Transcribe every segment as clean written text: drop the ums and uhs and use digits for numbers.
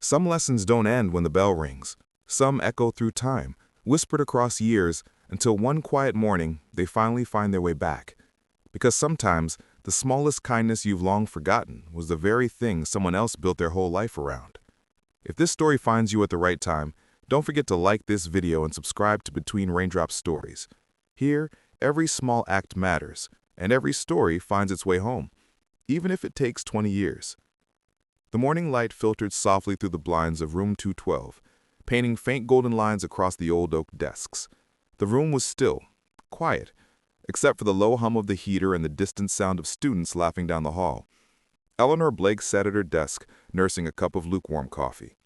Some lessons don't end when the bell rings. Some echo through time, whispered across years, until one quiet morning they finally find their way back. Because sometimes the smallest kindness you've long forgotten was the very thing someone else built their whole life around. If this story finds you at the right time, don't forget to like this video and subscribe to Between Raindrops Stories. Here, every small act matters, and every story finds its way home, even if it takes 20 years. The morning light filtered softly through the blinds of room 212, painting faint golden lines across the old oak desks. The room was still, quiet, except for the low hum of the heater and the distant sound of students laughing down the hall. Eleanor Blake sat at her desk, nursing a cup of lukewarm coffee.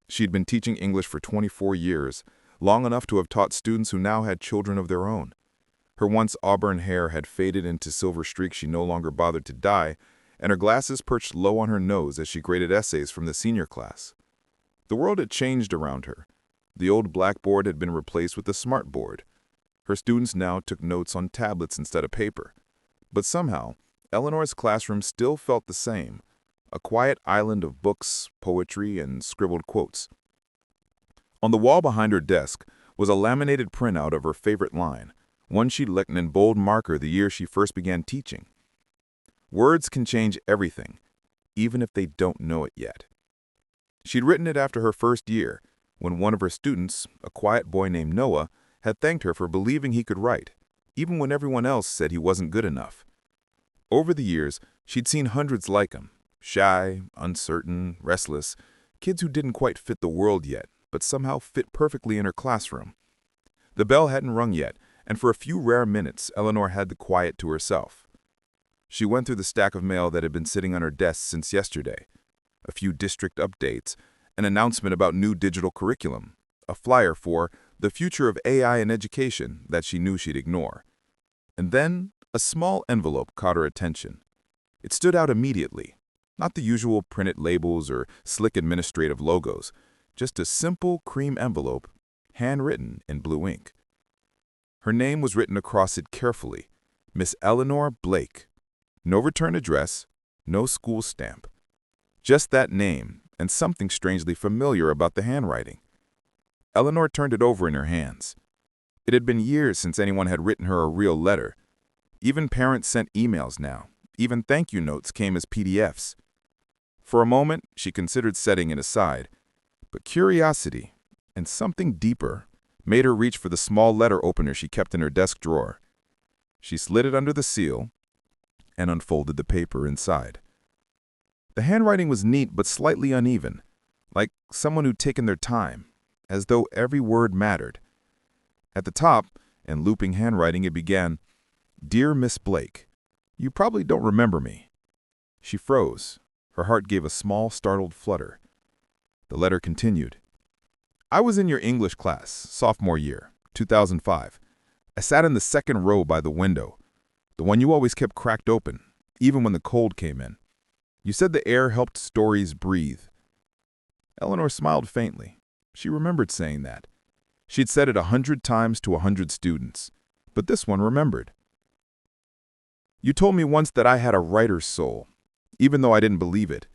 She'd been teaching English for 24 years, long enough to have taught students who now had children of their own. Her once auburn hair had faded into silver streaks she no longer bothered to dye, and her glasses perched low on her nose as she graded essays from the senior class. The world had changed around her. The old blackboard had been replaced with a smartboard. Her students now took notes on tablets instead of paper. But somehow, Eleanor's classroom still felt the same, a quiet island of books, poetry, and scribbled quotes. On the wall behind her desk was a laminated printout of her favorite line, one she'd written in bold marker the year she first began teaching. Words can change everything, even if they don't know it yet. She'd written it after her first year, when one of her students, a quiet boy named Noah, had thanked her for believing he could write, even when everyone else said he wasn't good enough. Over the years, she'd seen hundreds like him, shy, uncertain, restless, kids who didn't quite fit the world yet, but somehow fit perfectly in her classroom. The bell hadn't rung yet, and for a few rare minutes, Eleanor had the quiet to herself. She went through the stack of mail that had been sitting on her desk since yesterday. A few district updates, an announcement about new digital curriculum, a flyer for the future of AI in education that she knew she'd ignore. And then, a small envelope caught her attention. It stood out immediately. Not the usual printed labels or slick administrative logos, just a simple cream envelope, handwritten in blue ink. Her name was written across it carefully, Miss Eleanor Blake. No return address, no school stamp. Just that name and something strangely familiar about the handwriting. Eleanor turned it over in her hands. It had been years since anyone had written her a real letter. Even parents sent emails now. Even thank you notes came as PDFs. For a moment, she considered setting it aside, but curiosity, and something deeper, made her reach for the small letter opener she kept in her desk drawer. She slid it under the seal and unfolded the paper inside. The handwriting was neat but slightly uneven, like someone who'd taken their time, as though every word mattered. At the top, in looping handwriting, it began, "Dear Miss Blake, you probably don't remember me." She froze. Her heart gave a small, startled flutter. The letter continued. "I was in your English class, sophomore year, 2005. I sat in the second row by the window, the one you always kept cracked open, even when the cold came in. You said the air helped stories breathe." Eleanor smiled faintly. She remembered saying that. She'd said it 100 times to 100 students, but this one remembered. "You told me once that I had a writer's soul, even though I didn't believe it.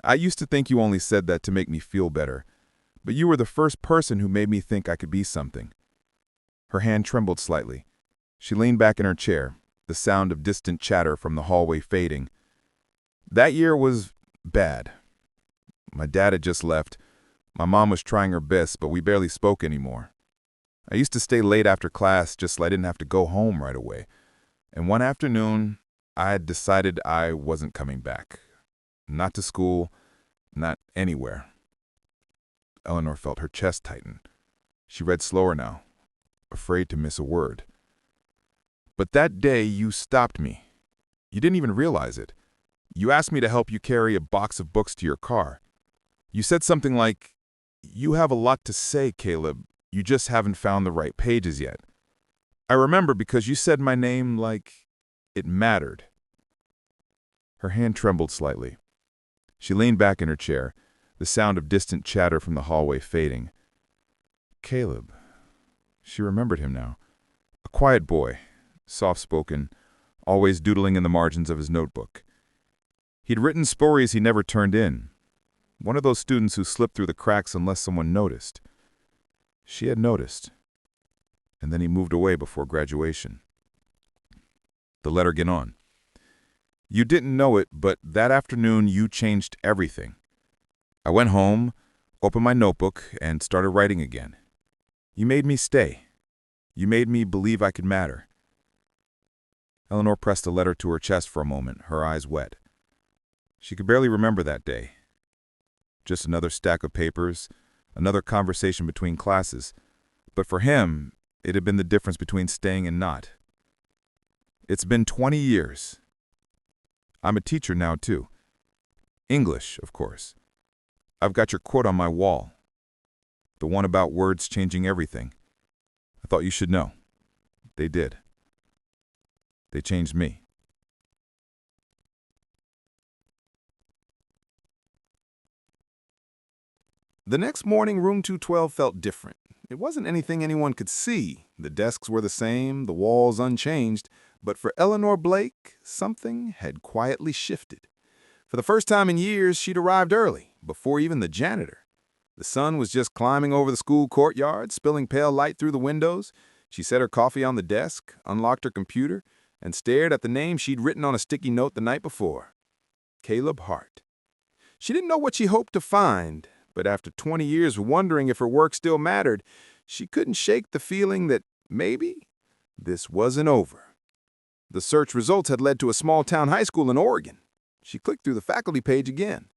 I used to think you only said that to make me feel better, but you were the first person who made me think I could be something." Her hand trembled slightly. She leaned back in her chair, the sound of distant chatter from the hallway fading. "That year was bad. My dad had just left. My mom was trying her best, but we barely spoke anymore. I used to stay late after class just so I didn't have to go home right away. And one afternoon, I had decided I wasn't coming back. Not to school, not anywhere." Eleanor felt her chest tighten. She read slower now, afraid to miss a word. "But that day you stopped me. You didn't even realize it. You asked me to help you carry a box of books to your car. You said something like, 'You have a lot to say, Caleb. You just haven't found the right pages yet.' I remember because you said my name like it mattered." Her hand trembled slightly. She leaned back in her chair, the sound of distant chatter from the hallway fading. Caleb. She remembered him now. A quiet boy, soft-spoken, always doodling in the margins of his notebook. He'd written stories he never turned in. One of those students who slipped through the cracks unless someone noticed. She had noticed, and then he moved away before graduation. The letter went on. You didn't know it, but that afternoon you changed everything. I went home, opened my notebook, and started writing again. You made me stay. You made me believe I could matter. Eleanor pressed the letter to her chest for a moment, her eyes wet. She could barely remember that day. Just another stack of papers, another conversation between classes. But for him, it had been the difference between staying and not. It's been 20 years. I'm a teacher now, too. English, of course. I've got your quote on my wall. The one about words changing everything. I thought you should know. They did. They changed me. The next morning, room 212 felt different. It wasn't anything anyone could see. The desks were the same, the walls unchanged. But for Eleanor Blake, something had quietly shifted. For the first time in years, she'd arrived early, before even the janitor. The sun was just climbing over the school courtyard, spilling pale light through the windows. She set her coffee on the desk, unlocked her computer, and stared at the name she'd written on a sticky note the night before. Caleb Hart. She didn't know what she hoped to find, but after 20 years of wondering if her work still mattered, she couldn't shake the feeling that maybe this wasn't over. The search results had led to a small-town high school in Oregon. She clicked through the faculty page again.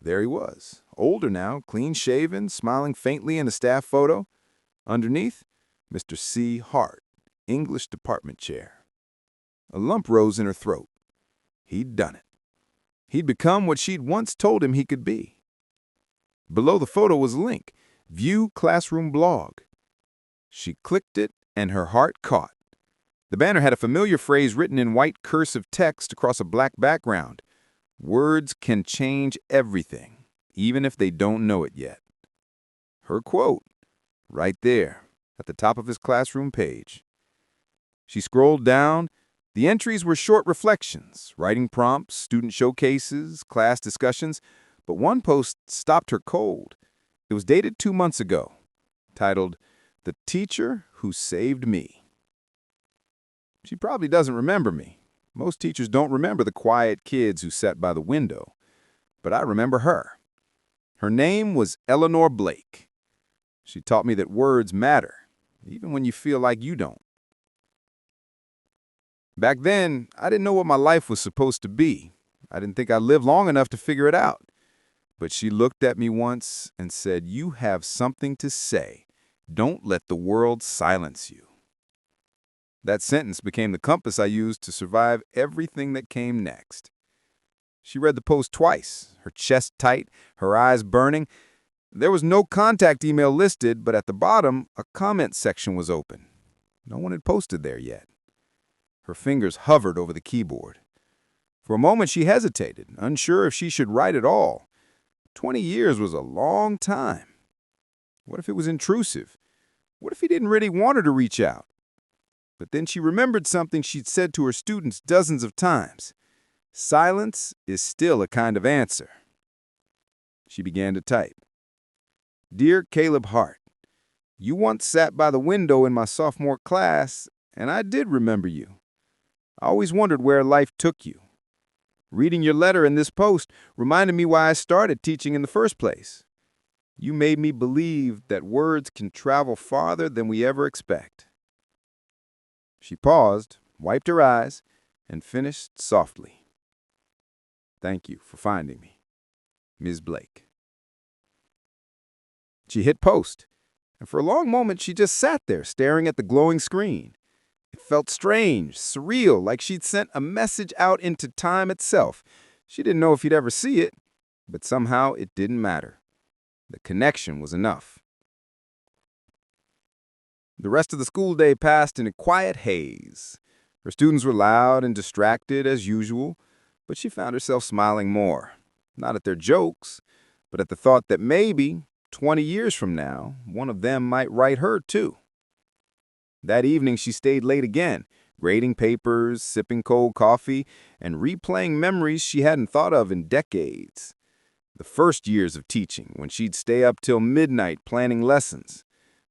There he was, older now, clean-shaven, smiling faintly in a staff photo. Underneath, Mr. C. Hart, English department chair. A lump rose in her throat. He'd done it. He'd become what she'd once told him he could be. Below the photo was a link, View Classroom Blog. She clicked it, and her heart caught. The banner had a familiar phrase written in white cursive text across a black background. Words can change everything, even if they don't know it yet. Her quote, right there, at the top of his classroom page. She scrolled down. The entries were short reflections, writing prompts, student showcases, class discussions, but one post stopped her cold. It was dated 2 months ago, titled, "The Teacher Who Saved Me." She probably doesn't remember me. Most teachers don't remember the quiet kids who sat by the window. But I remember her. Her name was Eleanor Blake. She taught me that words matter, even when you feel like you don't. Back then, I didn't know what my life was supposed to be. I didn't think I'd live long enough to figure it out. But she looked at me once and said, "You have something to say. Don't let the world silence you." That sentence became the compass I used to survive everything that came next. She read the post twice, her chest tight, her eyes burning. There was no contact email listed, but at the bottom, a comment section was open. No one had posted there yet. Her fingers hovered over the keyboard. For a moment, she hesitated, unsure if she should write at all. 20 years was a long time. What if it was intrusive? What if he didn't really want her to reach out? But then she remembered something she'd said to her students dozens of times. Silence is still a kind of answer. She began to type. "Dear Caleb Hart, you once sat by the window in my sophomore class, and I did remember you. I always wondered where life took you. Reading your letter in this post reminded me why I started teaching in the first place. You made me believe that words can travel farther than we ever expect." She paused, wiped her eyes, and finished softly. "Thank you for finding me, Ms. Blake." She hit post, and for a long moment she just sat there staring at the glowing screen. It felt strange, surreal, like she'd sent a message out into time itself. She didn't know if he'd ever see it, but somehow it didn't matter. The connection was enough. The rest of the school day passed in a quiet haze. Her students were loud and distracted as usual, but she found herself smiling more, not at their jokes, but at the thought that maybe, 20 years from now, one of them might write her too. That evening she stayed late again, grading papers, sipping cold coffee, and replaying memories she hadn't thought of in decades. The first years of teaching, when she'd stay up till midnight planning lessons.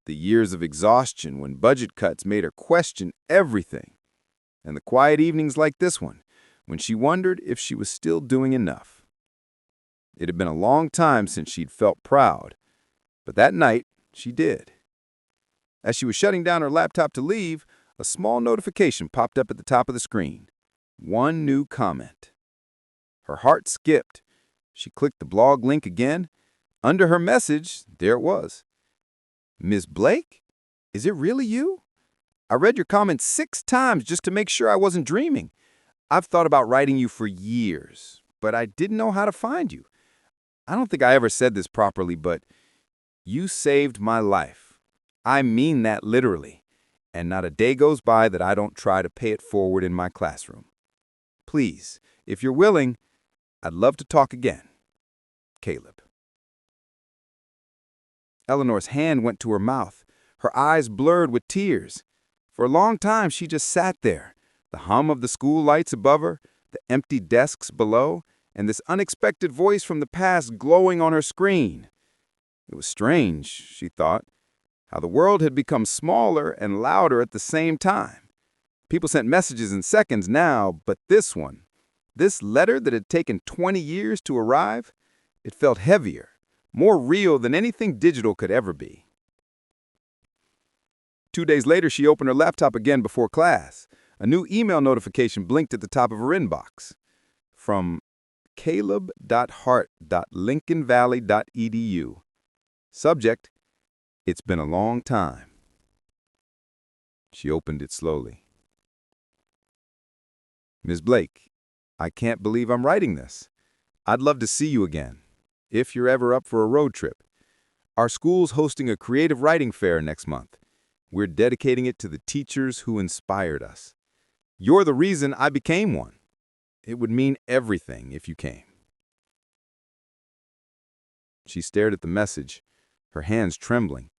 The years of exhaustion when budget cuts made her question everything. And the quiet evenings like this one, when she wondered if she was still doing enough. It had been a long time since she'd felt proud, but that night she did. As she was shutting down her laptop to leave, a small notification popped up at the top of the screen. One new comment. Her heart skipped. She clicked the blog link again. Under her message, there it was. Ms. Blake? Is it really you? I read your comment 6 times just to make sure I wasn't dreaming. I've thought about writing you for years, but I didn't know how to find you. I don't think I ever said this properly, but you saved my life. I mean that literally, and not a day goes by that I don't try to pay it forward in my classroom. Please, if you're willing, I'd love to talk again. Caleb. Eleanor's hand went to her mouth, her eyes blurred with tears. For a long time, she just sat there, the hum of the school lights above her, the empty desks below, and this unexpected voice from the past glowing on her screen. It was strange, she thought, how the world had become smaller and louder at the same time. People sent messages in seconds now, but this one, this letter that had taken 20 years to arrive, it felt heavier, more real than anything digital could ever be. 2 days later, she opened her laptop again before class. A new email notification blinked at the top of her inbox. From caleb.hart.lincolnvalley.edu. Subject, it's been a long time. She opened it slowly. Ms. Blake, I can't believe I'm writing this. I'd love to see you again, if you're ever up for a road trip. Our school's hosting a creative writing fair next month. We're dedicating it to the teachers who inspired us. You're the reason I became one. It would mean everything if you came. She stared at the message, her hands trembling.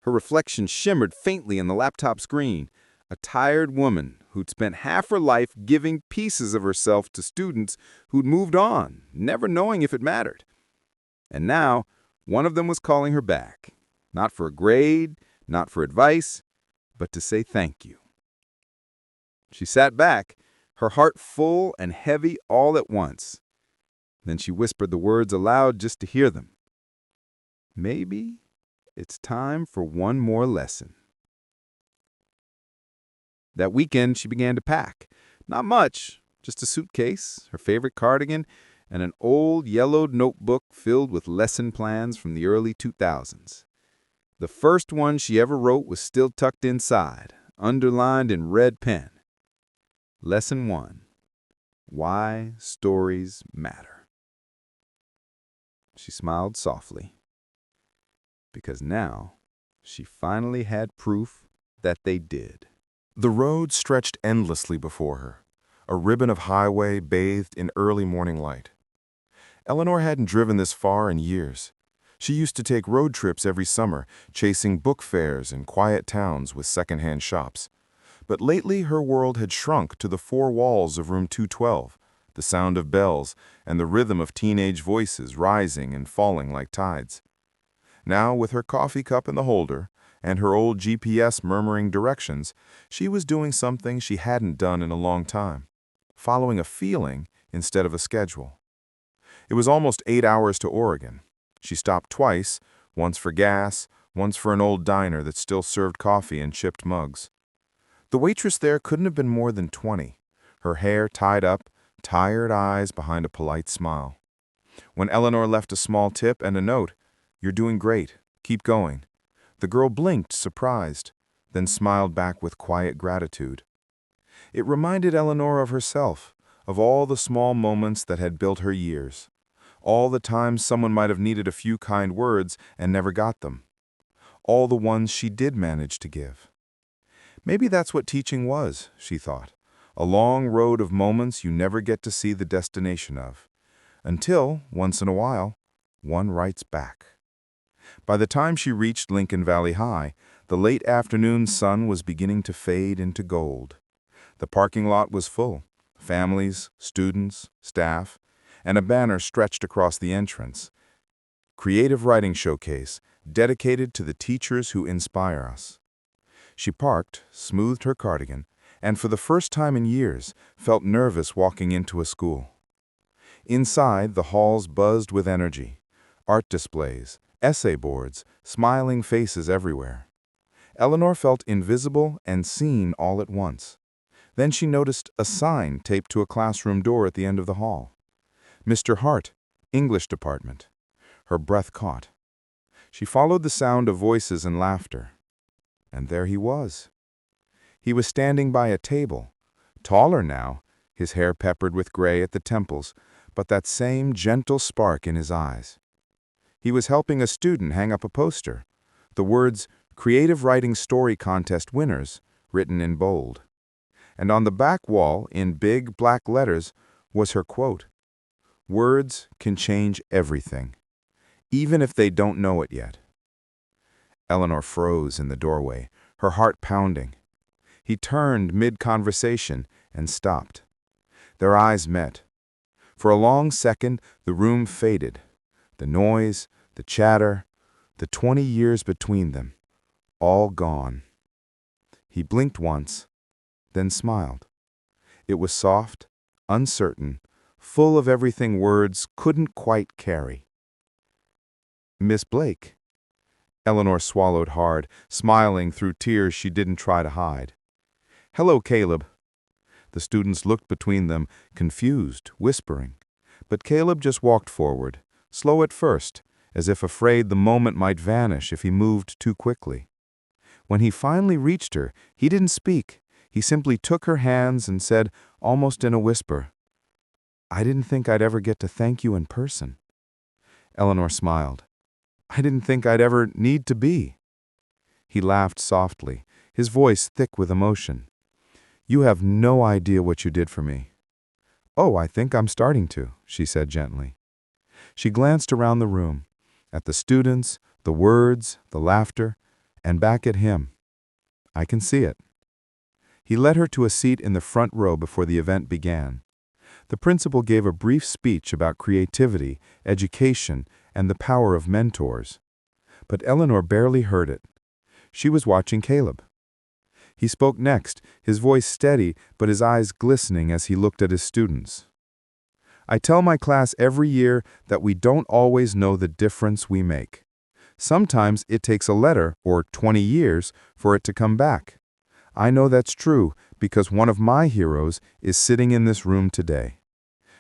Her reflection shimmered faintly in the laptop screen. A tired woman who'd spent half her life giving pieces of herself to students who'd moved on, never knowing if it mattered. And now, one of them was calling her back, not for a grade, not for advice, but to say thank you. She sat back, her heart full and heavy all at once. Then she whispered the words aloud just to hear them. Maybe it's time for one more lesson. That weekend, she began to pack. Not much, just a suitcase, her favorite cardigan, and an old yellowed notebook filled with lesson plans from the early 2000s. The first one she ever wrote was still tucked inside, underlined in red pen. Lesson 1. Why Stories Matter. She smiled softly, because now she finally had proof that they did. The road stretched endlessly before her, a ribbon of highway bathed in early morning light. Eleanor hadn't driven this far in years. She used to take road trips every summer, chasing book fairs in quiet towns with secondhand shops. But lately her world had shrunk to the 4 walls of room 212, the sound of bells and the rhythm of teenage voices rising and falling like tides. Now, with her coffee cup in the holder and her old GPS murmuring directions, she was doing something she hadn't done in a long time, following a feeling instead of a schedule. It was almost 8 hours to Oregon. She stopped twice, once for gas, once for an old diner that still served coffee in chipped mugs. The waitress there couldn't have been more than 20, her hair tied up, tired eyes behind a polite smile. When Eleanor left a small tip and a note, "You're doing great, keep going," the girl blinked, surprised, then smiled back with quiet gratitude. It reminded Eleanor of herself, of all the small moments that had built her years, all the times someone might have needed a few kind words and never got them, all the ones she did manage to give. Maybe that's what teaching was, she thought, a long road of moments you never get to see the destination of, until, once in a while, one writes back. By the time she reached Lincoln Valley High, the late afternoon sun was beginning to fade into gold. The parking lot was full, families, students, staff, and a banner stretched across the entrance. Creative Writing Showcase, dedicated to the teachers who inspire us. She parked, smoothed her cardigan, and for the first time in years, felt nervous walking into a school. Inside, the halls buzzed with energy. Art displays, essay boards, smiling faces everywhere. Eleanor felt invisible and seen all at once. Then she noticed a sign taped to a classroom door at the end of the hall. Mr. Hart, English Department. Her breath caught. She followed the sound of voices and laughter. And there he was. He was standing by a table, taller now, his hair peppered with gray at the temples, but that same gentle spark in his eyes. He was helping a student hang up a poster, the words "Creative Writing Story Contest Winners" written in bold. And on the back wall, in big black letters, was her quote, "Words can change everything, even if they don't know it yet." Eleanor froze in the doorway, her heart pounding. He turned mid-conversation and stopped. Their eyes met. For a long second, the room faded. The noise, the chatter, the 20 years between them, all gone. He blinked once, then smiled. It was soft, uncertain, full of everything words couldn't quite carry. "Miss Blake." Eleanor swallowed hard, smiling through tears she didn't try to hide. "Hello, Caleb." The students looked between them, confused, whispering. But Caleb just walked forward, slow at first, as if afraid the moment might vanish if he moved too quickly. When he finally reached her, he didn't speak. He simply took her hands and said, almost in a whisper, "I didn't think I'd ever get to thank you in person." Eleanor smiled. "I didn't think I'd ever need to be." He laughed softly, his voice thick with emotion. "You have no idea what you did for me." "Oh, I think I'm starting to," she said gently. She glanced around the room, at the students, the words, the laughter, and back at him. "I can see it." He led her to a seat in the front row before the event began. The principal gave a brief speech about creativity, education, and the power of mentors. But Eleanor barely heard it. She was watching Caleb. He spoke next, his voice steady but his eyes glistening as he looked at his students. "I tell my class every year that we don't always know the difference we make. Sometimes it takes a letter or 20 years for it to come back. I know that's true because one of my heroes is sitting in this room today.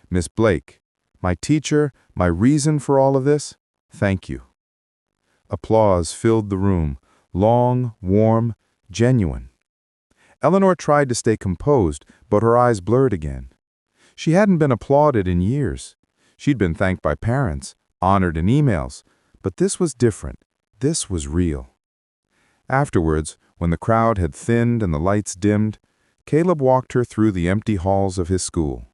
Miss Blake, my teacher, my reason for all of this, thank you." Applause filled the room, long, warm, genuine. Eleanor tried to stay composed, but her eyes blurred again. She hadn't been applauded in years. She'd been thanked by parents, honored in emails, but this was different. This was real. Afterwards, when the crowd had thinned and the lights dimmed, Caleb walked her through the empty halls of his school.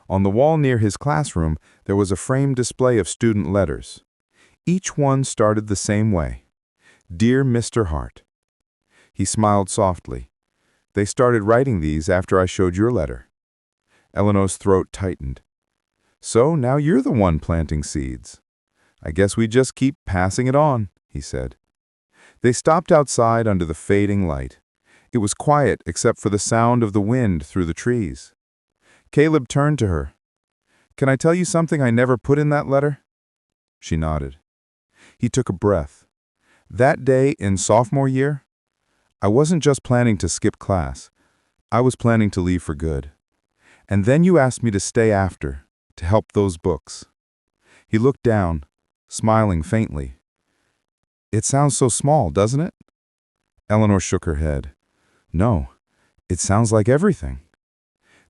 On the wall near his classroom, there was a framed display of student letters. Each one started the same way. "Dear Mr. Hart." He smiled softly. "They started writing these after I showed your letter." Eleanor's throat tightened. "So now you're the one planting seeds." "I guess we just keep passing it on," he said. They stopped outside under the fading light. It was quiet except for the sound of the wind through the trees. Caleb turned to her. "Can I tell you something I never put in that letter?" She nodded. He took a breath. "That day in sophomore year, I wasn't just planning to skip class. I was planning to leave for good. And then you asked me to stay after, to help those books." He looked down, smiling faintly. "It sounds so small, doesn't it?" Eleanor shook her head. "No, it sounds like everything."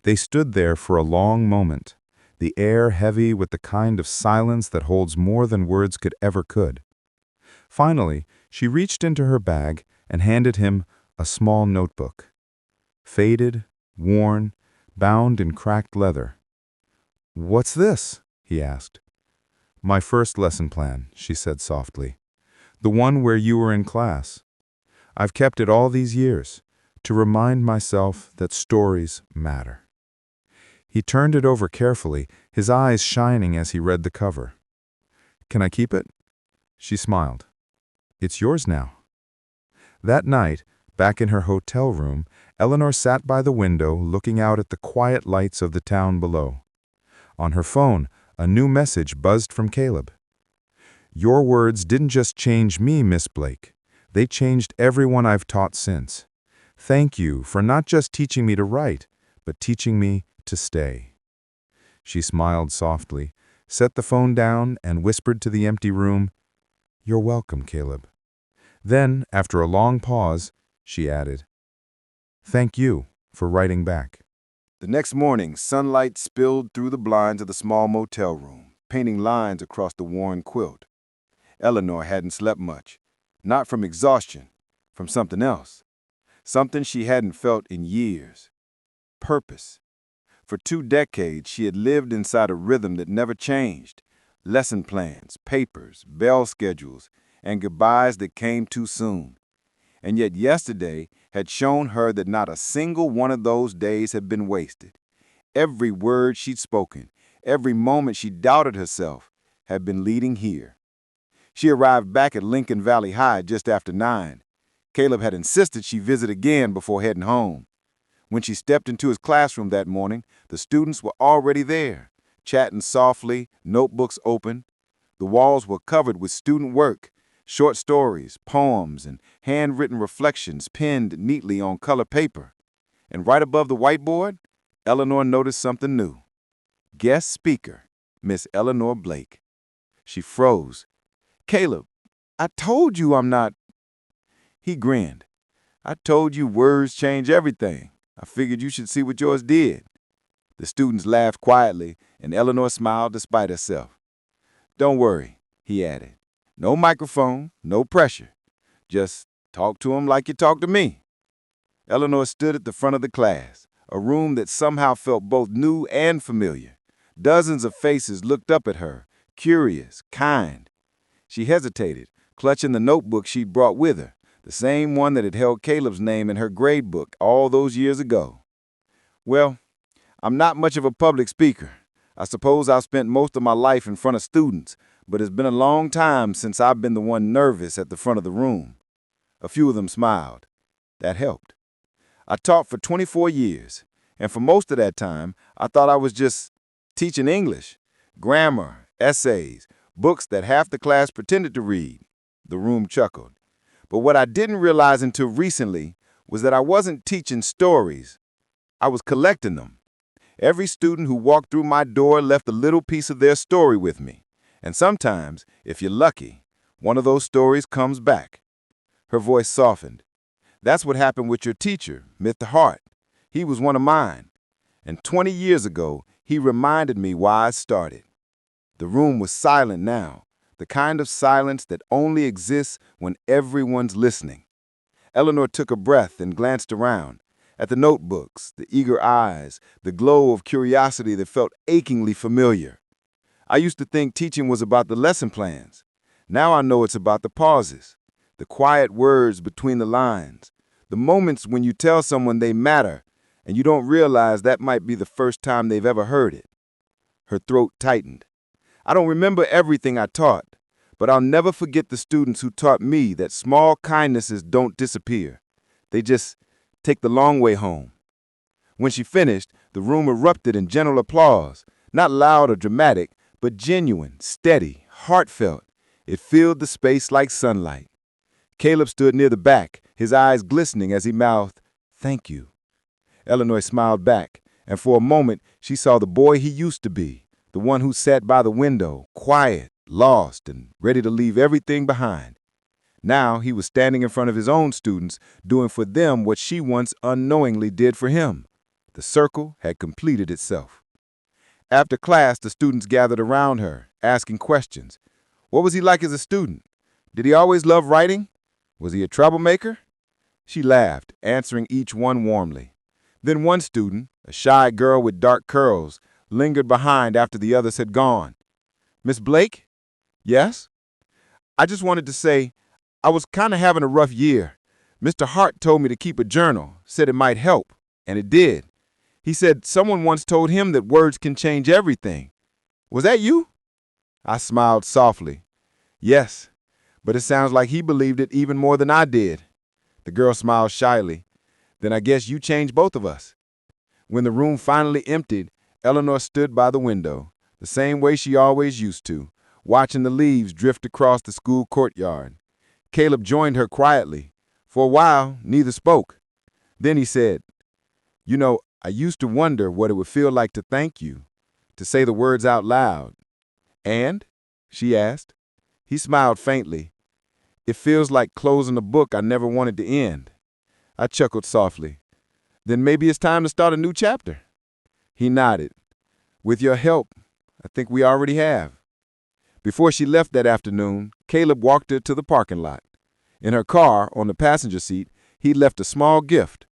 They stood there for a long moment, the air heavy with the kind of silence that holds more than words could. Finally, she reached into her bag and handed him a small notebook. Faded, worn, bound in cracked leather. "What's this?" he asked. "My first lesson plan," she said softly. "The one where you were in class. I've kept it all these years, to remind myself that stories matter." He turned it over carefully, his eyes shining as he read the cover. "Can I keep it?" She smiled. "It's yours now." That night, back in her hotel room, Eleanor sat by the window looking out at the quiet lights of the town below. On her phone, a new message buzzed from Caleb. "Your words didn't just change me, Miss Blake. They changed everyone I've taught since. Thank you for not just teaching me to write, but teaching me to stay." She smiled softly, set the phone down, and whispered to the empty room, "You're welcome, Caleb." Then, after a long pause, she added, "Thank you for writing back." The next morning, sunlight spilled through the blinds of the small motel room, painting lines across the worn quilt. Eleanor hadn't slept much, not from exhaustion, from something else, something she hadn't felt in years. Purpose. For 2 decades, she had lived inside a rhythm that never changed. Lesson plans, papers, bell schedules, and goodbyes that came too soon. And yet yesterday had shown her that not a single one of those days had been wasted. Every word she'd spoken, every moment she doubted herself, had been leading here. She arrived back at Lincoln Valley High just after 9. Caleb had insisted she visit again before heading home. When she stepped into his classroom that morning, the students were already there, chatting softly, notebooks open. The walls were covered with student work, short stories, poems, and handwritten reflections penned neatly on color paper. And right above the whiteboard, Eleanor noticed something new. Guest speaker, Miss Eleanor Blake. She froze. "Caleb, I told you I'm not—" He grinned. "I told you words change everything. I figured you should see what yours did." The students laughed quietly, and Eleanor smiled despite herself. "Don't worry," he added. "No microphone, no pressure. Just talk to him like you talk to me." Eleanor stood at the front of the class, a room that somehow felt both new and familiar. Dozens of faces looked up at her, curious, kind. She hesitated, clutching the notebook she'd brought with her, the same one that had held Caleb's name in her grade book all those years ago. "Well, I'm not much of a public speaker. I suppose I've spent most of my life in front of students, but it's been a long time since I've been the one nervous at the front of the room." A few of them smiled. That helped. "I taught for 24 years, and for most of that time, I thought I was just teaching English, grammar, essays, books that half the class pretended to read." The room chuckled. "But what I didn't realize until recently was that I wasn't teaching stories. I was collecting them. Every student who walked through my door left a little piece of their story with me. And sometimes, if you're lucky, one of those stories comes back." Her voice softened. "That's what happened with your teacher, Mr. Hart. He was one of mine. And 20 years ago, he reminded me why I started." The room was silent now, the kind of silence that only exists when everyone's listening. Eleanor took a breath and glanced around, at the notebooks, the eager eyes, the glow of curiosity that felt achingly familiar. "I used to think teaching was about the lesson plans. Now I know it's about the pauses, the quiet words between the lines, the moments when you tell someone they matter and you don't realize that might be the first time they've ever heard it." Her throat tightened. "I don't remember everything I taught, but I'll never forget the students who taught me that small kindnesses don't disappear. They just take the long way home." When she finished, the room erupted in gentle applause, not loud or dramatic, but genuine, steady, heartfelt. It filled the space like sunlight. Caleb stood near the back, his eyes glistening as he mouthed, "Thank you." Eleanor smiled back, and for a moment she saw the boy he used to be, the one who sat by the window, quiet, lost, and ready to leave everything behind. Now he was standing in front of his own students, doing for them what she once unknowingly did for him. The circle had completed itself. After class, the students gathered around her, asking questions. What was he like as a student? Did he always love writing? Was he a troublemaker? She laughed, answering each one warmly. Then one student, a shy girl with dark curls, lingered behind after the others had gone. "Miss Blake?" "Yes?" "I just wanted to say, I was kind of having a rough year. Mr. Hart told me to keep a journal, said it might help, and it did. He said someone once told him that words can change everything. Was that you? I smiled softly. Yes, but it sounds like he believed it even more than I did. The girl smiled shyly. Then I guess you changed both of us. When the room finally emptied, Eleanor stood by the window, the same way she always used to, watching the leaves drift across the school courtyard. Caleb joined her quietly. For a while, neither spoke. Then he said, "You know, I used to wonder what it would feel like to thank you, to say the words out loud." "And?" she asked. He smiled faintly. "It feels like closing a book I never wanted to end." I chuckled softly. "Then maybe it's time to start a new chapter." He nodded. "With your help, I think we already have." Before she left that afternoon, Caleb walked her to the parking lot. In her car, on the passenger seat, he left a small gift,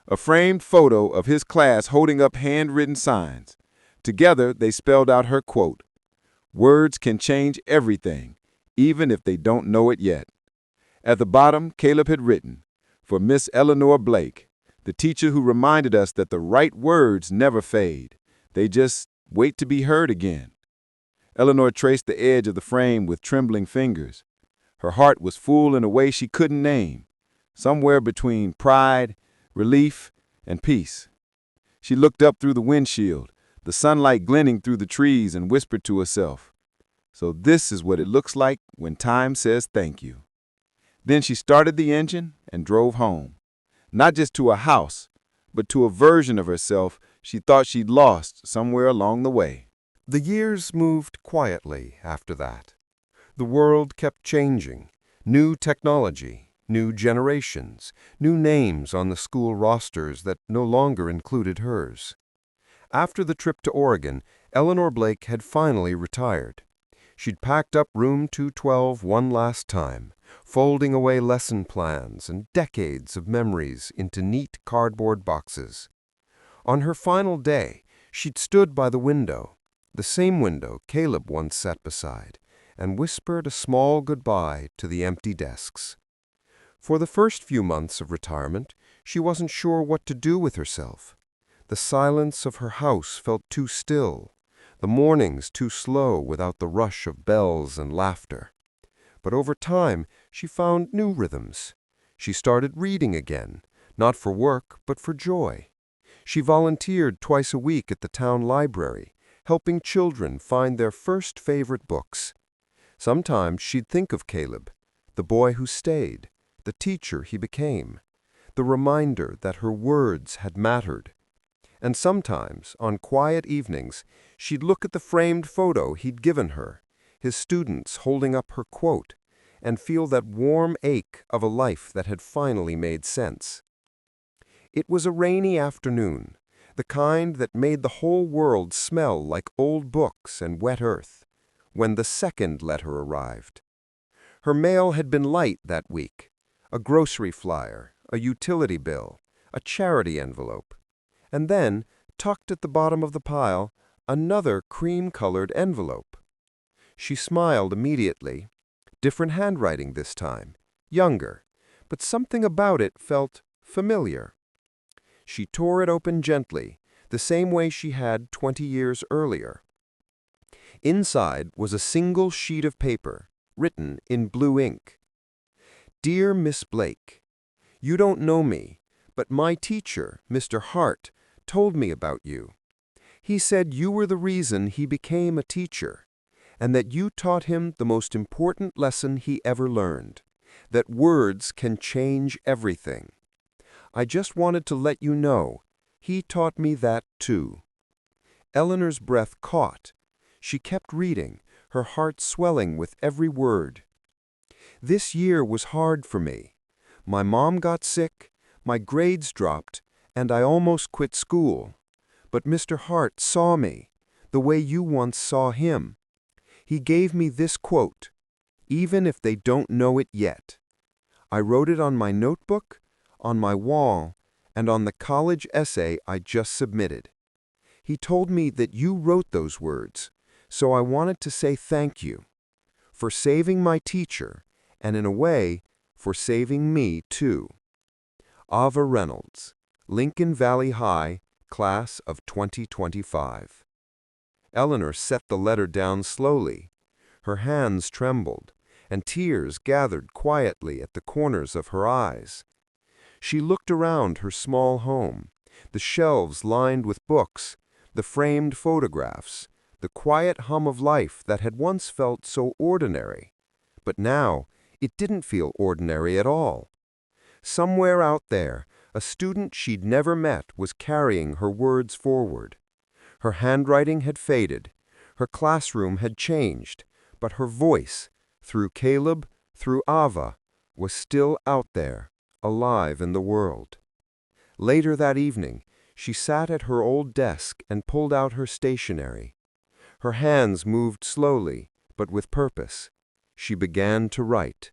a framed photo of his class holding up handwritten signs. Together, they spelled out her quote, "Words can change everything, even if they don't know it yet." At the bottom, Caleb had written, "For Miss Eleanor Blake, the teacher who reminded us that the right words never fade. They just wait to be heard again." Eleanor traced the edge of the frame with trembling fingers. Her heart was full in a way she couldn't name, somewhere between pride, relief, and peace. She looked up through the windshield, the sunlight glinting through the trees, and whispered to herself, "So this is what it looks like when time says thank you." Then she started the engine and drove home, not just to a house, but to a version of herself she thought she'd lost somewhere along the way. The years moved quietly after that. The world kept changing. New technology, new generations, new names on the school rosters that no longer included hers. After the trip to Oregon, Eleanor Blake had finally retired. She'd packed up room 212 one last time, folding away lesson plans and decades of memories into neat cardboard boxes. On her final day, she'd stood by the window, the same window Caleb once sat beside, and whispered a small goodbye to the empty desks. For the first few months of retirement, she wasn't sure what to do with herself. The silence of her house felt too still, the mornings too slow without the rush of bells and laughter. But over time, she found new rhythms. She started reading again, not for work, but for joy. She volunteered twice a week at the town library, helping children find their first favorite books. Sometimes she'd think of Caleb, the boy who stayed, the teacher he became, the reminder that her words had mattered. And sometimes, on quiet evenings, she'd look at the framed photo he'd given her, his students holding up her quote, and feel that warm ache of a life that had finally made sense. It was a rainy afternoon, the kind that made the whole world smell like old books and wet earth, when the second letter arrived. Her mail had been light that week, a grocery flyer, a utility bill, a charity envelope. And then, tucked at the bottom of the pile, another cream-colored envelope. She smiled immediately. Different handwriting this time, younger, but something about it felt familiar. She tore it open gently, the same way she had 20 years earlier. Inside was a single sheet of paper, written in blue ink. "Dear Miss Blake, you don't know me, but my teacher, Mr. Hart, told me about you. He said you were the reason he became a teacher, and that you taught him the most important lesson he ever learned, that words can change everything. I just wanted to let you know, he taught me that too." Eleanor's breath caught. She kept reading, her heart swelling with every word. "This year was hard for me. My mom got sick, my grades dropped, and I almost quit school. But Mr. Hart saw me, the way you once saw him. He gave me this quote, even if they don't know it yet. I wrote it on my notebook, on my wall, and on the college essay I just submitted. He told me that you wrote those words, so I wanted to say thank you for saving my teacher, and in a way, for saving me too. Ava Reynolds, Lincoln Valley High, class of 2025. Eleanor set the letter down slowly. Her hands trembled, and tears gathered quietly at the corners of her eyes. She looked around her small home, the shelves lined with books, the framed photographs, the quiet hum of life that had once felt so ordinary. But now, it didn't feel ordinary at all. Somewhere out there, a student she'd never met was carrying her words forward. Her handwriting had faded, her classroom had changed, but her voice, through Caleb, through Ava, was still out there, alive in the world. Later that evening, she sat at her old desk and pulled out her stationery. Her hands moved slowly, but with purpose. She began to write.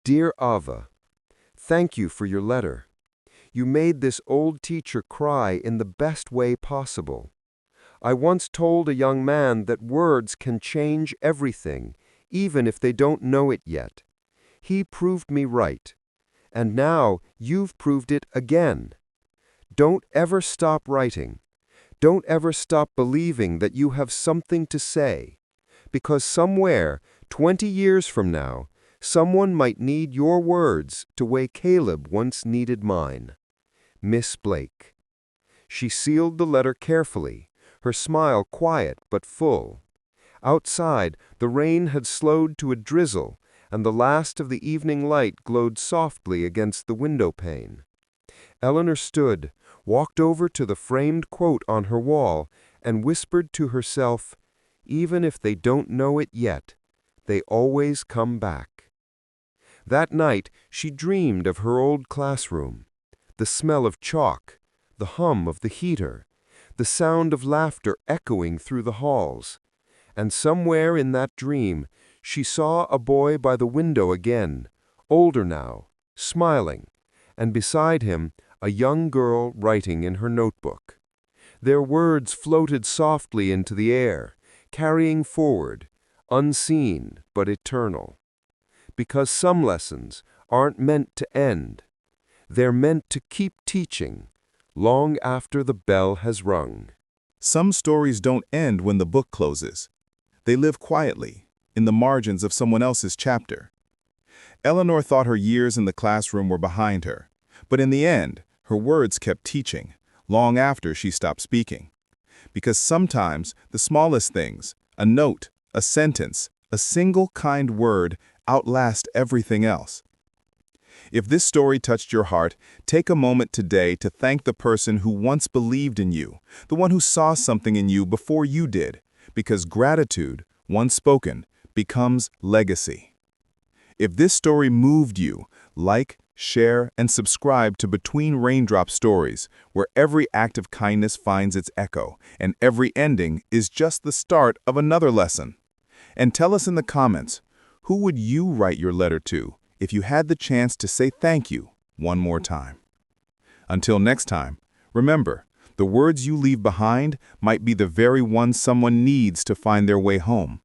Dear Ava, thank you for your letter. You made this old teacher cry in the best way possible. I once told a young man that words can change everything, even if they don't know it yet. He proved me right. And now you've proved it again. Don't ever stop writing. Don't ever stop believing that you have something to say. Because somewhere, 20 years from now, someone might need your words the way Caleb once needed mine. Miss Blake. She sealed the letter carefully, her smile quiet but full. Outside, the rain had slowed to a drizzle, and the last of the evening light glowed softly against the window pane. Eleanor stood, walked over to the framed quote on her wall, and whispered to herself, even if they don't know it yet, they always come back. That night, she dreamed of her old classroom, the smell of chalk, the hum of the heater, the sound of laughter echoing through the halls. And somewhere in that dream, she saw a boy by the window again, older now, smiling, and beside him, a young girl writing in her notebook. Their words floated softly into the air, carrying forward, unseen but eternal. Because some lessons aren't meant to end. They're meant to keep teaching, long after the bell has rung. Some stories don't end when the book closes. They live quietly, in the margins of someone else's chapter. Eleanor thought her years in the classroom were behind her, but in the end, her words kept teaching, long after she stopped speaking. Because sometimes the smallest things, a note, a sentence, a single kind word, outlast everything else. If this story touched your heart, take a moment today to thank the person who once believed in you, the one who saw something in you before you did, because gratitude, once spoken, becomes legacy. If this story moved you, like, share, and subscribe to Between Raindrops Stories, where every act of kindness finds its echo, and every ending is just the start of another lesson. And tell us in the comments, who would you write your letter to if you had the chance to say thank you one more time? Until next time, remember, the words you leave behind might be the very ones someone needs to find their way home.